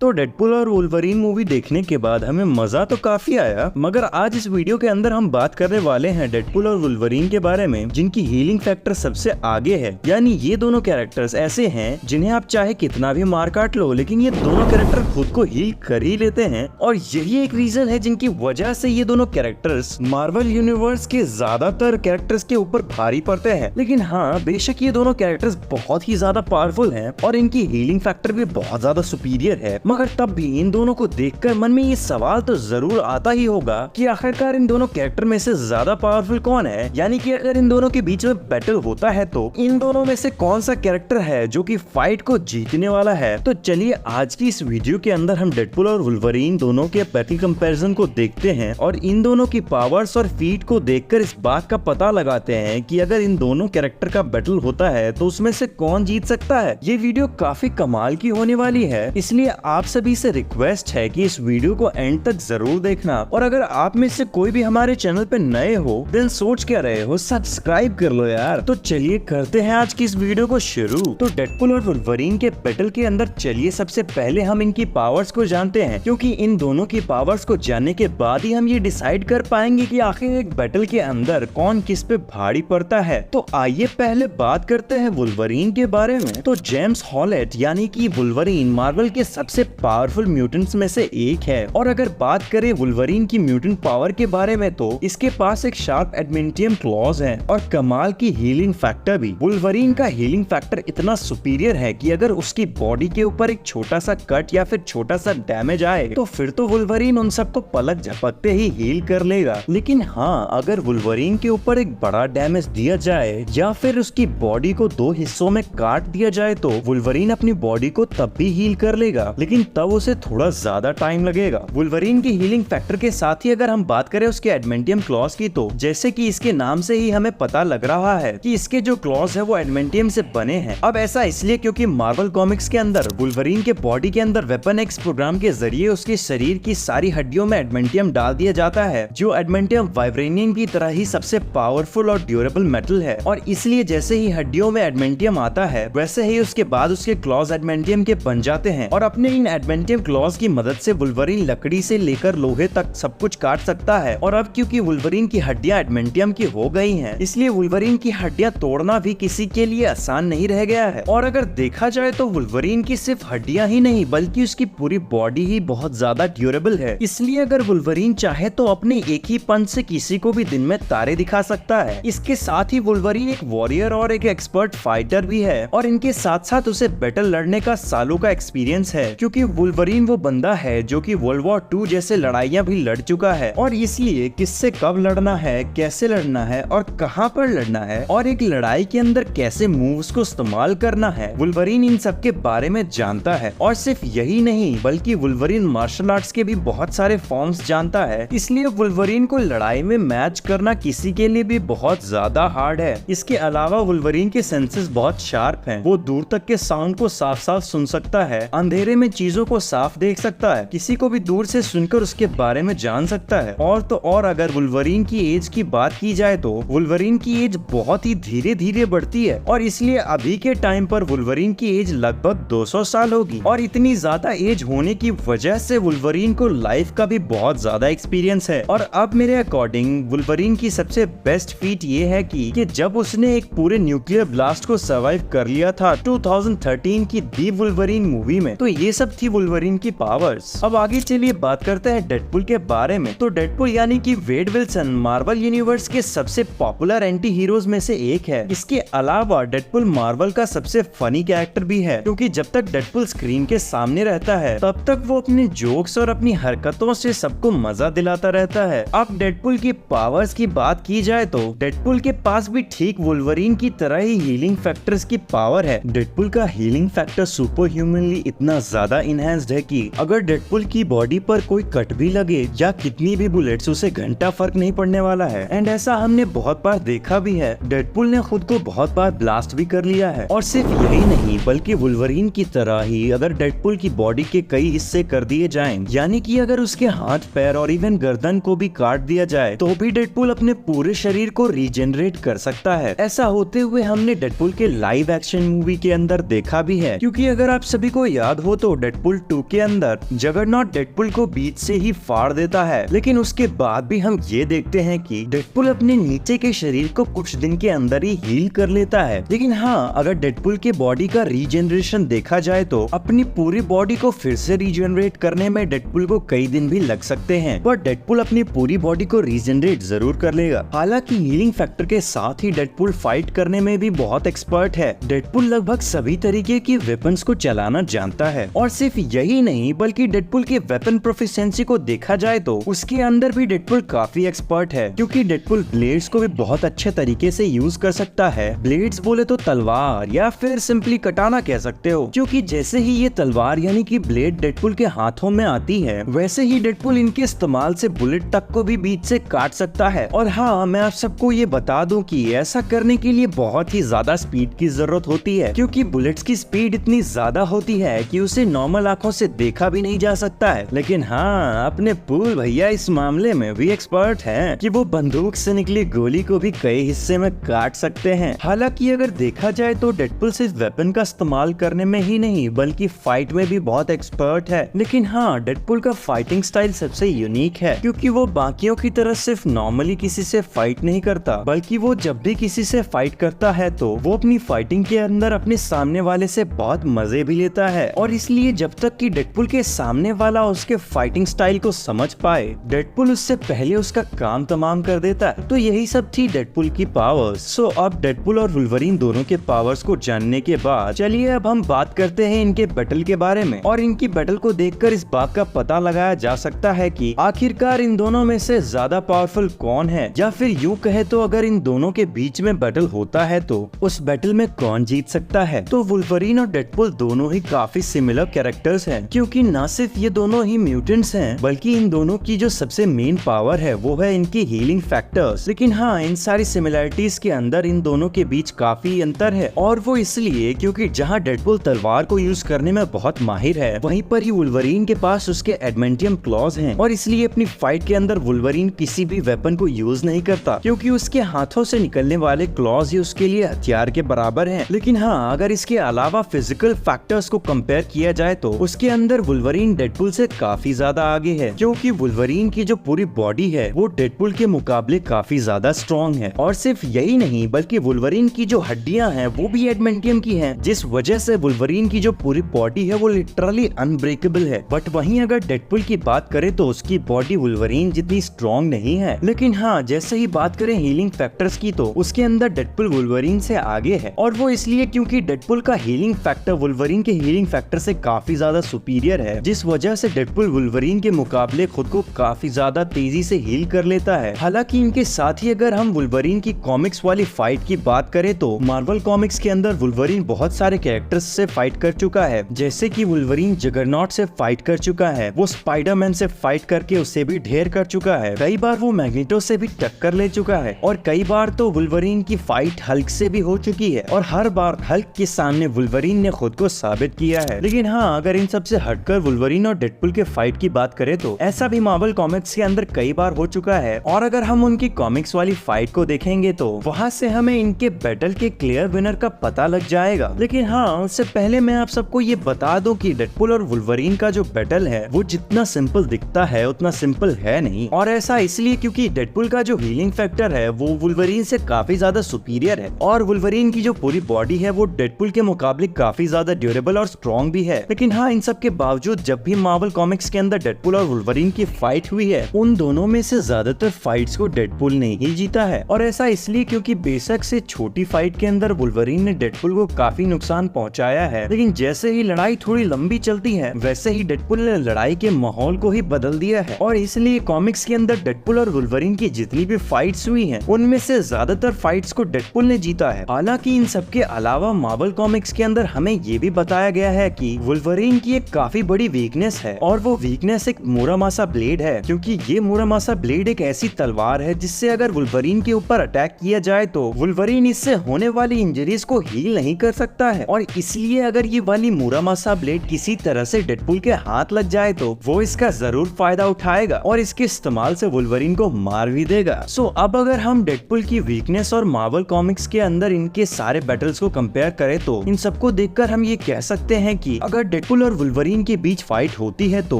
तो डेडपुल और Wolverine movie देखने के बाद हमें मजा तो काफी आया, मगर आज इस वीडियो के अंदर हम बात करने वाले हैं डेडपुल और वुल्वरीन के बारे में जिनकी हीलिंग फैक्टर सबसे आगे है। यानी ये दोनों कैरेक्टर्स ऐसे हैं जिन्हें आप चाहे कितना भी मार काट लो, लेकिन ये दोनों कैरेक्टर खुद को हील कर ही लेते हैं। और यही एक रीजन है जिनकी वजह से ये दोनों कैरेक्टर्स मार्वल यूनिवर्स के ज्यादातर कैरेक्टर्स के ऊपर भारी पड़ते हैं। लेकिन हाँ, बेशक ये दोनों कैरेक्टर्स बहुत ही ज्यादा पावरफुल हैं और इनकी हीलिंग फैक्टर भी बहुत ज्यादा सुपीरियर है, मगर तब भी इन दोनों को देखकर मन में ये सवाल तो जरूर आता ही होगा कि आखिरकार इन दोनों कैरेक्टर में से ज्यादा पावरफुल कौन है। यानी कि अगर इन दोनों के बीच में बैटल होता है तो इन दोनों में से कौन सा कैरेक्टर है जो कि फाइट को जीतने वाला है। तो चलिए आज की इस वीडियो के अंदर हम डेडपुल और वुल्वरीन दोनों के बैटल कंपैरिजन को देखते हैं और इन दोनों की पावर्स और फीट को देखकर इस बात का पता लगाते हैं कि अगर इन दोनों कैरेक्टर का बैटल होता है तो उसमें से कौन जीत सकता है। ये वीडियो काफी कमाल की होने वाली है, इसलिए आप सभी से रिक्वेस्ट है कि इस वीडियो को एंड तक जरूर देखना। और अगर आप में से कोई भी हमारे चैनल पे नए हो देन सोच क्या रहे हो, सब्सक्राइब कर लो यार। तो चलिए करते हैं आज की इस वीडियो को शुरू। तो डेडपुल और वुल्वरीन के बैटल के अंदर चलिए सबसे पहले हम इनकी पावर्स को जानते हैं, क्योंकि इन दोनों की पावर्स को जानने के बाद ही हम ये डिसाइड कर पाएंगे कि आखिर एक बैटल के अंदर कौन किस पे भारी पड़ता है। तो आइए पहले बात करते हैं वुल्वरीन के बारे में। तो जेम्स हॉलेट यानी कि वुल्वरीन मार्वल के सबसे पावरफुल म्यूटेंट्स में से एक है। और अगर बात करें वुल्वरीन की म्यूटेंट पावर के बारे में तो इसके पास एक शार्प एडमेंटियम क्लॉज है और कमाल की हीलिंग फैक्टर भी। वुल्वरीन का हीलिंग फैक्टर इतना सुपीरियर है कि अगर उसकी बॉडी के ऊपर एक छोटा सा कट या फिर छोटा सा डैमेज आए तो फिर तो वुल्वरीन उन सबको पलक झपकते ही हील कर लेगा। लेकिन हाँ, अगर वुल्वरीन के ऊपर एक बड़ा डैमेज दिया जाए या फिर उसकी बॉडी को दो हिस्सों में काट दिया जाए तो वुल्वरीन अपनी बॉडी को तब भी हील कर लेगा, लेकिन तब उसे थोड़ा ज्यादा टाइम लगेगा। वुल्वरीन की हीलिंग फैक्टर के साथ ही अगर हम बात करें उसके एडमेंटियम क्लॉज की, तो जैसे कि इसके नाम से ही हमें पता लग रहा है कि इसके जो क्लॉज है वो एडमेंटियम से बने हैं। अब ऐसा इसलिए क्योंकि मार्वल कॉमिक्स के अंदर वुल्वरीन के बॉडी के अंदर वेपन एक्स प्रोग्राम के जरिए उसके शरीर की सारी हड्डियों में एडमेंटियम डाल दिया जाता है, जो एडमेंटियम वाइब्रेनियम की तरह ही सबसे पावरफुल और ड्यूरेबल मेटल है। और इसलिए जैसे ही हड्डियों में एडमेंटियम आता है वैसे ही उसके बाद उसके क्लॉज एडमेंटियम के बन जाते हैं और अपने इन एडमेंटियम क्लॉज की मदद से वुल्वरीन लकड़ी से लेकर लोहे तक सब कुछ काट सकता है। और अब क्योंकि वुल्वरीन की हड्डियां एडमेंटियम की हो गई हैं, इसलिए वुल्वरीन की हड्डियां तोड़ना भी किसी के लिए आसान नहीं रह गया है। और अगर देखा जाए तो वुल्वरीन की सिर्फ हड्डियां ही नहीं बल्कि उसकी पूरी बॉडी ही बहुत ज्यादा ड्यूरेबल है। इसलिए अगर वुल्वरीन चाहे तो अपने एक ही पंच से किसी को भी दिन में तारे दिखा सकता है। इसके साथ ही वुल्वरीन एक वॉरियर और एक एक्सपर्ट फाइटर भी है और इनके साथ साथ उसे बैटल लड़ने का सालों का एक्सपीरियंस है, क्योंकि वुल्वरीन वो बंदा है जो कि वर्ल्ड वॉर 2 जैसे लड़ाइयाँ भी लड़ चुका है और इसलिए किससे कब लड़ना है, कैसे लड़ना है और कहां पर लड़ना है और एक लड़ाई के अंदर कैसे मूव्स को इस्तेमाल करना है, वुल्वरीन इन सब के बारे में जानता है। और सिर्फ यही नहीं बल्कि वुल्वरीन मार्शल आर्ट्स के भी बहुत सारे फॉर्म्स जानता है, इसलिए वुल्वरीन को लड़ाई में मैच करना किसी के लिए भी बहुत ज्यादा हार्ड है। इसके अलावा वुल्वरीन के सेंसेस बहुत शार्प हैं, वो दूर तक के साउंड को साफ साफ सुन सकता है, अंधेरे में चीजों को साफ देख सकता है, किसी को भी दूर से सुनकर उसके बारे में जान सकता है। और तो और अगर वुल्वरीन की एज की बात की जाए तो वुल्वरीन की एज बहुत ही धीरे धीरे बढ़ती है और इसलिए अभी के टाइम पर वुल्वरीन की एज लगभग 200 साल होगी। और इतनी ज्यादा एज होने की वजह से वुल्वरीन को लाइफ का भी बहुत ज्यादा एक्सपीरियंस है। और अब मेरे अकॉर्डिंग वुल्वरीन की सबसे बेस्ट फीट ये है कि जब उसने एक पूरे न्यूक्लियर ब्लास्ट को सर्वाइव कर लिया था 2013 की दी वुल्वरीन मूवी में, तो ये सब थी वुल्वरीन की पावर्स। अब आगे चलिए बात करते हैं डेडपुल के बारे में। तो डेडपुल यानी कि वेड विल्सन मार्वल यूनिवर्स के सबसे पॉपुलर एंटी हीरोज में से एक है। इसके अलावा डेडपुल मार्वल का सबसे फनी कैरेक्टर भी है, क्योंकि जब तक डेडपुल स्क्रीन के सामने रहता है तब तक वो अपने जोक्स और अपनी हरकतों से सबको मजा दिलाता रहता है। अब डेडपुल की पावर्स की बात की जाए तो डेडपुल के पास भी ठीक वुल्वरीन की तरह ही हीलिंग फैक्टर्स की पावर है। डेडपुल का हीलिंग फैक्टर सुपर ह्यूमनली इतना ज्यादा इनहेंस्ड है कि अगर डेडपुल की बॉडी पर कोई कट भी लगे या कितनी भी बुलेट्स उसे घंटा फर्क नहीं पड़ने वाला है। एंड ऐसा हमने बहुत बार देखा भी है, डेडपुल ने खुद को बहुत बार ब्लास्ट भी कर लिया है। और सिर्फ यही नहीं बल्कि वुल्वरीन की तरह ही अगर डेडपुल की बॉडी के कई हिस्से कर दिए जाएं, यानी कि अगर उसके हाथ पैर और इवन गर्दन को भी काट दिया जाए तो भी डेडपुल अपने पूरे शरीर को रीजनरेट कर सकता है। ऐसा होते हुए हमने डेडपुल के लाइव एक्शन मूवी के अंदर देखा भी है, क्योंकि अगर आप सभी को याद हो तो डेडपुल 2 के अंदर जगरनॉट डेडपुल को बीच से ही फाड़ देता है, लेकिन उसके बाद भी हम ये देखते हैं कि डेडपुल अपने नीचे के शरीर को कुछ दिन के अंदर ही हील कर लेता है। लेकिन हाँ, अगर डेडपुल के बॉडी का रीजनरेशन देखा जाए तो अपनी पूरी बॉडी को फिर से रीजनरेट करने में डेडपुल को कई दिन भी लग सकते हैं, पर डेडपुल अपनी पूरी बॉडी को रीजनरेट जरूर कर लेगा। हालांकि हीलिंग फैक्टर के साथ ही डेडपुल फाइट करने में भी बहुत एक्सपर्ट है। डेडपुल लगभग सभी तरीके की वेपन्स को चलाना जानता है, और सिर्फ यही नहीं बल्कि डेडपुल के वेपन प्रोफिशिएंसी को देखा जाए तो उसके अंदर भी डेडपुल काफी एक्सपर्ट है, क्योंकि डेडपुल ब्लेड्स को भी बहुत अच्छे तरीके से यूज कर सकता है। ब्लेड्स बोले तो तलवार या फिर सिंपली कटाना कह सकते हो, क्योंकि जैसे ही ये तलवार यानी कि ब्लेड डेडपुल के हाथों में आती है, वैसे ही डेडपुल इनके इस्तेमाल से बुलेट तक को भी बीच से काट सकता है। और हाँ, मैं आप सबको ये बता दूं कि ऐसा करने के लिए बहुत ही ज्यादा स्पीड की जरूरत होती है, क्योंकि बुलेट्स की स्पीड इतनी ज्यादा होती है कि उसे नॉर्मल आंखों से देखा भी नहीं जा सकता है। लेकिन हाँ, अपने पूल भैया इस मामले में भी एक्सपर्ट हैं कि वो बंदूक से निकली गोली को भी कई हिस्से में काट सकते हैं। हालांकि अगर देखा जाए तो डेडपुल सिर्फ वेपन का इस्तेमाल करने में ही नहीं बल्कि फाइट में भी बहुत एक्सपर्ट है। लेकिन हाँ, डेडपुल का फाइटिंग स्टाइल सबसे यूनिक है, क्योंकि वो बाकियों की तरह सिर्फ नॉर्मली किसी से फाइट नहीं करता, बल्कि वो जब भी किसी से फाइट करता है तो वो अपनी फाइटिंग के अंदर अपने सामने वाले से बहुत मजे भी लेता है। और इसलिए जब तक कि डेडपुल के सामने वाला उसके फाइटिंग स्टाइल को समझ पाए, डेडपुल उससे पहले उसका काम तमाम कर देता है। तो यही सब थी डेडपुल की पावर्स। सो अब डेडपुल और वुल्वरीन दोनों के पावर्स को जानने के बाद चलिए अब हम बात करते हैं इनके बैटल के बारे में। और इनकी बैटल को देखकर इस बात का पता लगाया जा सकता है कि आखिरकार इन दोनों में से ज्यादा पावरफुल कौन है, या फिर यूं कहे तो अगर इन दोनों के बीच में बैटल होता है तो उस बैटल में कौन जीत सकता है। तो वुल्वरीन और डेडपुल दोनों ही काफी सिमिलर कैरेक्टर्स हैं, क्योंकि न सिर्फ ये दोनों ही म्यूटेंट्स हैं बल्कि इन दोनों की जो सबसे मेन पावर है वो है इनकी हीलिंग फैक्टर्स। लेकिन हाँ, इन सारी सिमिलरिटीज के अंदर इन दोनों के बीच काफी अंतर है, और वो इसलिए क्योंकि जहाँ डेडपुल तलवार को यूज करने में बहुत माहिर है, वहीं पर ही वुल्वरीन के पास उसके एडमेंटियम क्लॉज हैं, और इसलिए अपनी फाइट के अंदर वुल्वरीन किसी भी वेपन को यूज नहीं करता, क्योंकि उसके हाथों से निकलने वाले क्लॉज ही उसके लिए हथियार के बराबर हैं। लेकिन हाँ, अगर इसके अलावा फिजिकल फैक्टर्स को कंपेयर किया जाए तो उसके अंदर वुल्वरीन डेडपुल से काफी ज्यादा आगे है, क्योंकि वुल्वरीन की जो पूरी बॉडी है वो डेडपुल के मुकाबले काफी ज्यादा स्ट्रॉन्ग है। और सिर्फ यही नहीं बल्कि वुल्वरीन की जो हड्डियां हैं वो भी एडमेंटियम की हैं, जिस वजह से वुल्वरीन की जो पूरी बॉडी है वो लिटरली अनब्रेकेबल है। बट वहीं अगर डेडपुल की बात करें तो उसकी बॉडी वुल्वरीन जितनी स्ट्रॉन्ग नहीं है। लेकिन हाँ, जैसे ही बात करें हीलिंग फैक्टर्स की तो उसके अंदर डेडपुल वुल्वरीन से आगे है, और वो इसलिए क्योंकि डेडपुल का हीलिंग फैक्टर वुल्वरीन के हीलिंग फैक्टर से काफी ज्यादा सुपीरियर है, जिस वजह से डेडपुल वुल्वरीन के मुकाबले खुद को काफी ज्यादा तेजी से हील कर लेता है। हालांकि इनके साथ ही अगर हम वुल्वरीन की कॉमिक्स वाली फाइट की बात करें तो मार्वल कॉमिक्स के अंदर वुल्वरीन बहुत सारे कैरेक्टर्स से फाइट कर चुका है, जैसे कि वुल्वरीन जगरनॉट से फाइट कर चुका है, वो स्पाइडरमैन से फाइट करके उसे भी ढेर कर चुका है, कई बार वो मैग्नेटो से भी टक्कर ले चुका है, और कई बार तो वुल्वरीन की फाइट हल्क से भी हो चुकी है, और हर बार हल्क के सामने वुल्वरीन ने खुद को साबित किया है। लेकिन हाँ, अगर इन सब से हटकर वुल्वरीन और डेडपुल के फाइट की बात करें तो ऐसा भी मार्वल कॉमिक्स के अंदर कई बार हो चुका है, और अगर हम उनकी कॉमिक्स वाली फाइट को देखेंगे तो वहाँ से हमें इनके बैटल के क्लियर विनर का पता लग जाएगा। लेकिन हाँ, उससे पहले मैं आप सबको ये बता दूं कि डेडपुल और वुल्वरीन का जो बैटल है वो जितना सिंपल दिखता है उतना सिंपल है नहीं, और ऐसा इसलिए क्योंकि डेडपुल का जो हीलिंग फैक्टर है वो वुल्वरीन से काफी ज्यादा सुपीरियर है, और वुल्वरीन की जो पूरी बॉडी है वो डेडपुल के मुकाबले काफी ज्यादा ड्यूरेबल और स्ट्रॉन्ग भी है। लेकिन हाँ, इन सब के बावजूद जब भी मार्वल कॉमिक्स के अंदर डेडपुल और वुल्वरीन की फाइट हुई है, उन दोनों में से ज्यादातर फाइट्स को डेडपुल ने ही जीता है, और ऐसा इसलिए क्योंकि बेशक से छोटी फाइट के अंदर वुल्वरीन ने डेडपुल को काफी नुकसान पहुंचाया है, लेकिन जैसे ही लड़ाई थोड़ी लंबी चलती है वैसे ही डेडपुल ने लड़ाई के माहौल को ही बदल दिया है, और इसलिए कॉमिक्स के अंदर डेडपुल और वुल्वरीन की जितनी भी फाइट्स हुई हैं उनमें से ज्यादातर फाइट्स को डेडपुल ने जीता है। हालांकि इन सब के अलावा मार्वल कॉमिक्स के अंदर हमें ये भी बताया गया है कि वुल्वरीन की एक काफी बड़ी वीकनेस है, और वो वीकनेस एक मुरामासा ब्लेड है, क्योंकि ये मुरामासा ब्लेड एक ऐसी तलवार है जिससे अगर वुल्वरीन के ऊपर अटैक किया जाए तो वुल्वरीन इससे होने वाली इंजरीज को हील नहीं कर सकता है, और इसलिए अगर ये वाली मुरामासा ब्लेड किसी तरह से डेडपुल के हाथ लग जाए तो वो इसका जरूर फायदा उठाएगा और इसके इस्तेमाल से वुल्वरीन को मार भी देगा। सो अब अगर हम डेडपुल की वीकनेस और मार्वल कॉमिक्स के अंदर इनके सारे बैटल्स को कंपेयर करें तो इन सबको देखकर हम ये कह सकते हैं कि अगर डेडपुल और वुल्वरीन के बीच फाइट होती है तो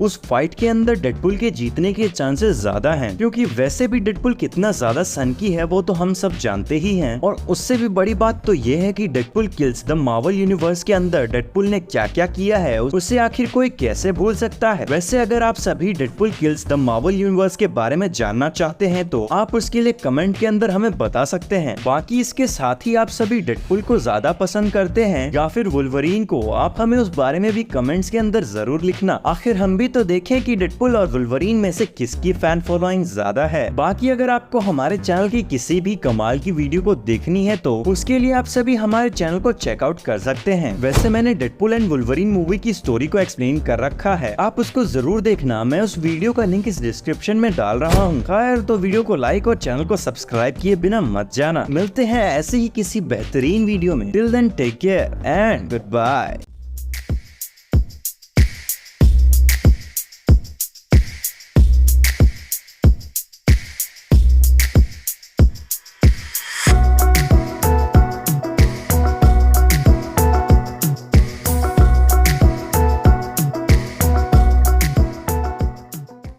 उस फाइट के अंदर डेडपुल के जीतने के चांसेस ज्यादा हैं, क्योंकि वैसे भी डेडपुल कितना ज्यादा सनकी है वो तो हम सब जानते ही हैं। और उससे भी बड़ी बात तो ये है कि Deadpool kills the Marvel universe के अंदर डेडपुल ने क्या क्या किया है उसे आखिर कोई कैसे भूल सकता है। वैसे अगर आप सभी Deadpool kills the Marvel universe के बारे में जानना चाहते हैं तो आप उसके लिए कमेंट के अंदर हमें बता सकते हैं। बाकी इसके साथ ही आप सभी डेडपुल को ज्यादा पसंद करते हैं या फिर वुल्वरीन को, आप हमें उस बारे में भी कमेंट्स के अंदर जरूर लिखना। आखिर हम भी तो देखें कि डेडपुल और वुल्वरीन में से किसकी फैन फॉलोइंग ज्यादा है। बाकी अगर आपको हमारे चैनल की किसी भी कमाल की वीडियो को देखनी है तो उसके लिए आप सभी हमारे चैनल को चेकआउट कर सकते हैं। वैसे मैंने डेडपुल एंड वुल्वरीन मूवी की स्टोरी को एक्सप्लेन कर रखा है, आप उसको जरूर देखना। मैं उस वीडियो का लिंक इस डिस्क्रिप्शन में डाल रहा हूँ। खैर तो वीडियो को लाइक और चैनल को सब्सक्राइब किए बिना मत जाना। मिलते हैं ऐसे ही किसी बेहतरीन वीडियो में। Till then take care and good bye.